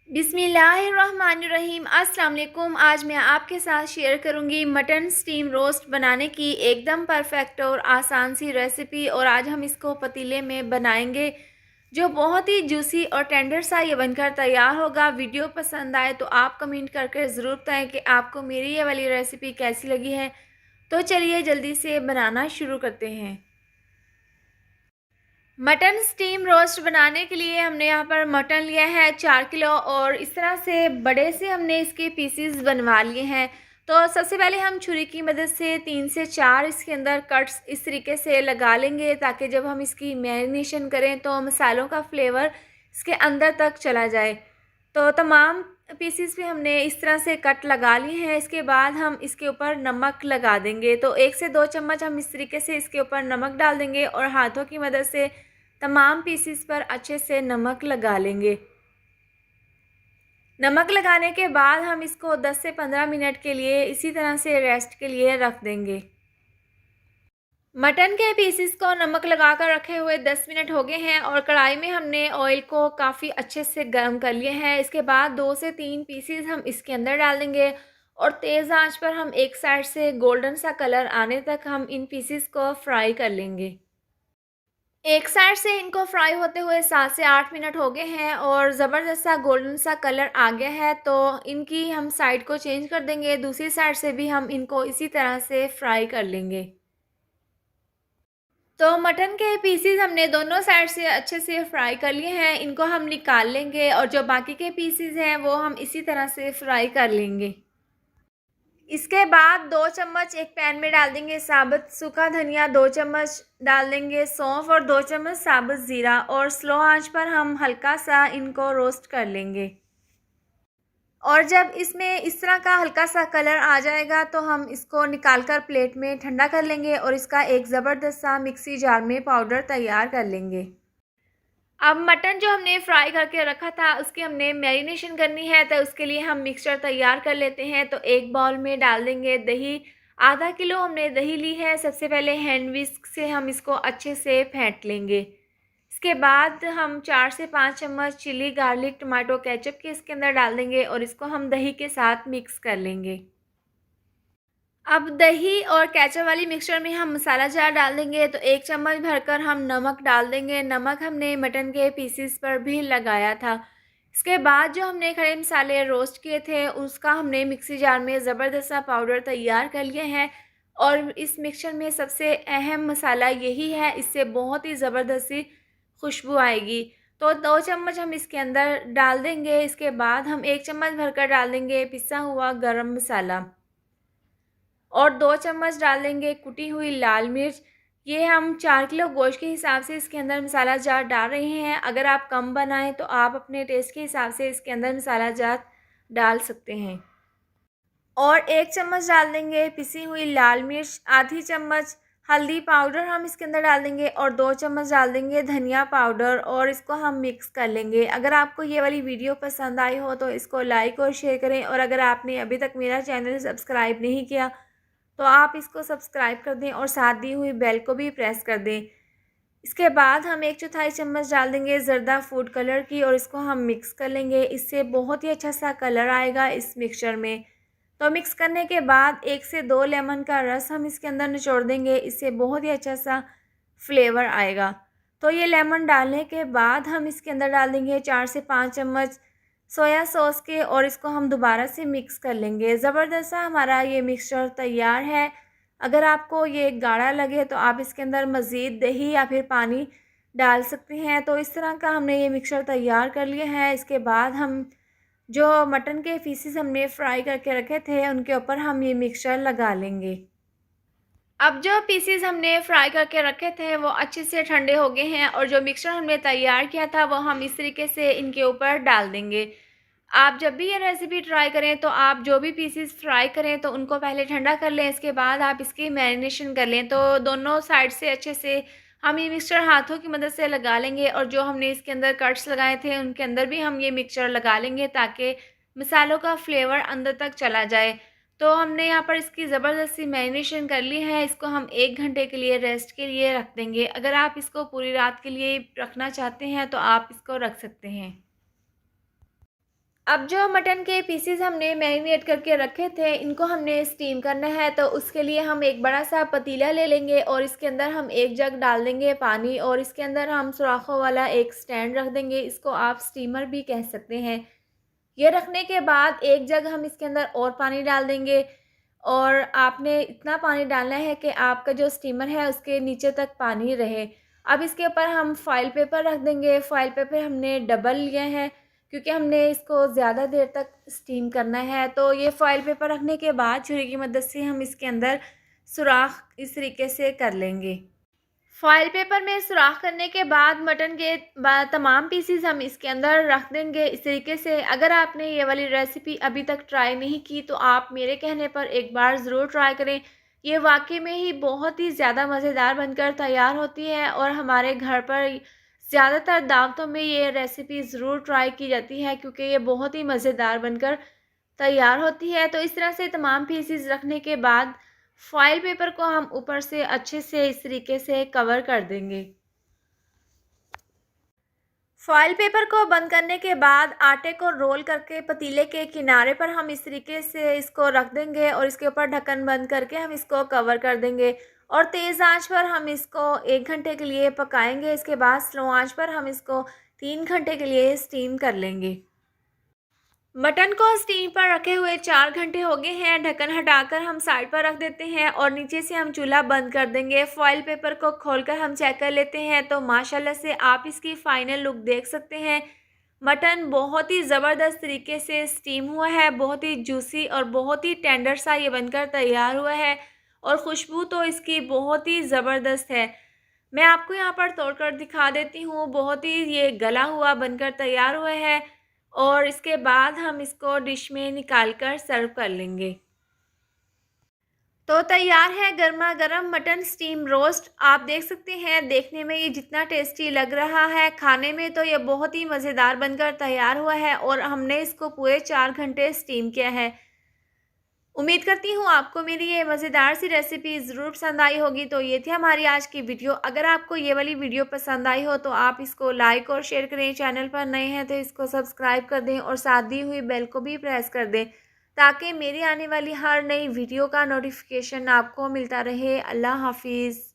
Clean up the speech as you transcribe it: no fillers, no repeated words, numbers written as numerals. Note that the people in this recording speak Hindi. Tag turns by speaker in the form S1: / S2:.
S1: बिस्मिल्लाहिर्रहमानिर्रहीम। अस्सलाम वालेकुम। आज मैं आपके साथ शेयर करूंगी मटन स्टीम रोस्ट बनाने की एकदम परफेक्ट और आसान सी रेसिपी। और आज हम इसको पतीले में बनाएंगे जो बहुत ही जूसी और टेंडर सा ये बनकर तैयार होगा। वीडियो पसंद आए तो आप कमेंट करके ज़रूर बताएं कि आपको मेरी ये वाली रेसिपी कैसी लगी है। तो चलिए जल्दी से बनाना शुरू करते हैं। मटन स्टीम रोस्ट बनाने के लिए हमने यहाँ पर मटन लिया है 4 किलो और इस तरह से बड़े से हमने इसके पीसीस बनवा लिए हैं। तो सबसे पहले हम छुरी की मदद से 3 से 4 इसके अंदर कट्स इस तरीके से लगा लेंगे ताकि जब हम इसकी मैरिनेशन करें तो मसालों का फ्लेवर इसके अंदर तक चला जाए। तो तमाम पीसीस भी हमने इस तरह से कट लगा लिए हैं। इसके बाद हम इसके ऊपर नमक लगा देंगे। तो 1 से 2 चम्मच हम इस तरीके से इसके ऊपर नमक डाल देंगे और हाथों की मदद से तमाम पीसीस पर अच्छे से नमक लगा लेंगे। नमक लगाने के बाद हम इसको 10 से 15 मिनट के लिए इसी तरह से रेस्ट के लिए रख देंगे। मटन के पीसीस को नमक लगा कर रखे हुए 10 मिनट हो गए हैं और कढ़ाई में हमने ऑयल को काफ़ी अच्छे से गर्म कर लिए हैं। इसके बाद 2 से 3 पीसीस हम इसके अंदर डाल देंगे और तेज़ आंच पर हम एक साइड से गोल्डन सा कलर आने तक हम इन पीसीस को फ्राई कर लेंगे। एक साइड से इनको फ्राई होते हुए 7 से 8 मिनट हो गए हैं और ज़बरदस्त सा गोल्डन सा कलर आ गया है। तो इनकी हम साइड को चेंज कर देंगे। दूसरी साइड से भी हम इनको इसी तरह से फ्राई कर लेंगे। तो मटन के पीसीज हमने दोनों साइड से अच्छे से फ्राई कर लिए हैं। इनको हम निकाल लेंगे और जो बाकी के पीसीज हैं वो हम इसी तरह से फ्राई कर लेंगे। इसके बाद 2 चम्मच एक पैन में डाल देंगे साबुत सूखा धनिया, 2 चम्मच डाल देंगे सौंफ और 2 चम्मच साबुत ज़ीरा और स्लो आंच पर हम हल्का सा इनको रोस्ट कर लेंगे। और जब इसमें इस तरह का हल्का सा कलर आ जाएगा तो हम इसको निकाल कर प्लेट में ठंडा कर लेंगे और इसका एक ज़बरदस्त सा मिक्सी जार में पाउडर तैयार कर लेंगे। अब मटन जो हमने फ्राई करके रखा था उसकी हमने मैरिनेशन करनी है। तो उसके लिए हम मिक्सचर तैयार कर लेते हैं। तो एक बाउल में डाल देंगे दही। आधा किलो हमने दही ली है। सबसे पहले हैंड विस्क से हम इसको अच्छे से फेंट लेंगे। इसके बाद हम 4 से 5 चम्मच चिली गार्लिक टमाटो केचप के इसके अंदर डाल देंगे और इसको हम दही के साथ मिक्स कर लेंगे। अब दही और केचप वाली मिक्सचर में हम मसाला जार डाल देंगे। तो 1 चम्मच भरकर हम नमक डाल देंगे। नमक हमने मटन के पीसीस पर भी लगाया था। इसके बाद जो हमने खड़े मसाले रोस्ट किए थे उसका हमने मिक्सी जार में ज़बरदस्त सा पाउडर तैयार कर लिया है। और इस मिक्सचर में सबसे अहम मसाला यही है, इससे बहुत ही ज़बरदस्त सी खुशबू आएगी। तो 2 चम्मच हम इसके अंदर डाल देंगे। इसके बाद हम 1 चम्मच भरकर डाल देंगे पिसा हुआ गरम मसाला और 2 चम्मच डाल देंगे कुटी हुई लाल मिर्च। ये हम 4 किलो गोश्त के हिसाब से इसके अंदर मसाला जार डाल रहे हैं। अगर आप कम बनाएं तो आप अपने टेस्ट के हिसाब से इसके अंदर मसाला जार डाल सकते हैं। और 1 चम्मच डाल देंगे पिसी हुई लाल मिर्च, आधी चम्मच हल्दी पाउडर हम इसके अंदर डाल देंगे और 2 चम्मच डाल देंगे धनिया पाउडर और इसको हम मिक्स कर लेंगे। अगर आपको ये वाली वीडियो पसंद आई हो तो इसको लाइक और शेयर करें और अगर आपने अभी तक मेरा चैनल सब्सक्राइब नहीं किया तो आप इसको सब्सक्राइब कर दें और साथ दी हुई बेल को भी प्रेस कर दें। इसके बाद हम 1/4 चम्मच डाल देंगे ज़र्दा फूड कलर की और इसको हम मिक्स कर लेंगे। इससे बहुत ही अच्छा सा कलर आएगा इस मिक्सचर में। तो मिक्स करने के बाद 1 से 2 लेमन का रस हम इसके अंदर निचोड़ देंगे। इससे बहुत ही अच्छा सा फ्लेवर आएगा। तो ये लेमन डालने के बाद हम इसके अंदर डाल देंगे 4 से 5 चम्मच सोया सॉस के और इसको हम दोबारा से मिक्स कर लेंगे। ज़बरदस्त सा हमारा ये मिक्सचर तैयार है। अगर आपको ये गाढ़ा लगे तो आप इसके अंदर मज़ीद दही या फिर पानी डाल सकते हैं। तो इस तरह का हमने ये मिक्सचर तैयार कर लिया है। इसके बाद हम जो मटन के पीसेस हमने फ्राई करके रखे थे उनके ऊपर हम ये मिक्सचर लगा लेंगे। अब जो पीसेस हमने फ्राई करके रखे थे वो अच्छे से ठंडे हो गए हैं और जो मिक्सचर हमने तैयार किया था वो हम इस तरीके से इनके ऊपर डाल देंगे। आप जब भी ये रेसिपी ट्राई करें तो आप जो भी पीसेस फ्राई करें तो उनको पहले ठंडा कर लें। इसके बाद आप इसकी मैरिनेशन कर लें। तो दोनों साइड से अच्छे से हम ये मिक्सचर हाथों की मदद से लगा लेंगे और जो हमने इसके अंदर कट्स लगाए थे उनके अंदर भी हम ये मिक्सचर लगा लेंगे ताकि मसालों का फ्लेवर अंदर तक चला जाए। तो हमने यहाँ पर इसकी ज़बरदस्ती मैरिनेशन कर ली है। इसको हम 1 घंटे के लिए रेस्ट के लिए रख देंगे। अगर आप इसको पूरी रात के लिए रखना चाहते हैं तो आप इसको रख सकते हैं। अब जो मटन के पीसेस हमने मैरिनेट करके रखे थे, इनको हमने स्टीम करना है। तो उसके लिए हम एक बड़ा सा पतीला ले लेंगे और इसके अंदर हम एक जग डाल देंगे पानी, और इसके अंदर हम सुराखों वाला एक स्टैंड रख देंगे। इसको आप स्टीमर भी कह सकते हैं। ये रखने के बाद एक जग हम इसके अंदर और पानी डाल देंगे, और आपने इतना पानी डालना है कि आपका जो स्टीमर है उसके नीचे तक पानी रहे। अब इसके ऊपर हम फॉइल पेपर रख देंगे। फॉइल पेपर हमने डबल लिया है क्योंकि हमने इसको ज़्यादा देर तक स्टीम करना है। तो ये फॉइल पेपर रखने के बाद छुरी की मदद से हम इसके अंदर सुराख इस तरीके से कर लेंगे। फॉइल पेपर में सुराख करने के बाद मटन के तमाम पीसीज हम इसके अंदर रख देंगे इस तरीके से। अगर आपने ये वाली रेसिपी अभी तक ट्राई नहीं की तो आप मेरे कहने पर एक बार ज़रूर ट्राई करें। ये वाकई में ही बहुत ही ज़्यादा मज़ेदार बनकर तैयार होती है, और हमारे घर पर ज़्यादातर दावतों में ये रेसिपी ज़रूर ट्राई की जाती है क्योंकि ये बहुत ही मज़ेदार बनकर तैयार होती है। तो इस तरह से तमाम पीसेस रखने के बाद फॉइल पेपर को हम ऊपर से अच्छे से इस तरीके से कवर कर देंगे। फॉइल पेपर को बंद करने के बाद आटे को रोल करके पतीले के किनारे पर हम इस तरीके से इसको रख देंगे, और इसके ऊपर ढक्कन बंद करके हम इसको कवर कर देंगे, और तेज़ आंच पर हम इसको 1 घंटे के लिए पकाएंगे। इसके बाद स्लो आंच पर हम इसको 3 घंटे के लिए स्टीम कर लेंगे। मटन को स्टीम पर रखे हुए 4 घंटे हो गए हैं। ढक्कन हटाकर हम साइड पर रख देते हैं और नीचे से हम चूल्हा बंद कर देंगे। फॉइल पेपर को खोलकर हम चेक कर लेते हैं तो माशाल्लाह से आप इसकी फ़ाइनल लुक देख सकते हैं। मटन बहुत ही ज़बरदस्त तरीके से स्टीम हुआ है, बहुत ही जूसी और बहुत ही टेंडर सा ये बनकर तैयार हुआ है, और खुशबू तो इसकी बहुत ही ज़बरदस्त है। मैं आपको यहाँ पर तोड़कर दिखा देती हूँ। बहुत ही ये गला हुआ बनकर तैयार हुआ है, और इसके बाद हम इसको डिश में निकाल कर सर्व कर लेंगे। तो तैयार है गर्मा गर्म मटन स्टीम रोस्ट। आप देख सकते हैं देखने में ये जितना टेस्टी लग रहा है, खाने में तो ये बहुत ही मज़ेदार बनकर तैयार हुआ है, और हमने इसको पूरे 4 घंटे स्टीम किया है। उम्मीद करती हूँ आपको मेरी ये मज़ेदार सी रेसिपी ज़रूर पसंद आई होगी। तो ये थी हमारी आज की वीडियो। अगर आपको ये वाली वीडियो पसंद आई हो तो आप इसको लाइक और शेयर करें। चैनल पर नए हैं तो इसको सब्सक्राइब कर दें, और साथ दी हुई बेल को भी प्रेस कर दें ताकि मेरी आने वाली हर नई वीडियो का नोटिफिकेशन आपको मिलता रहे। अल्लाह हाफिज़।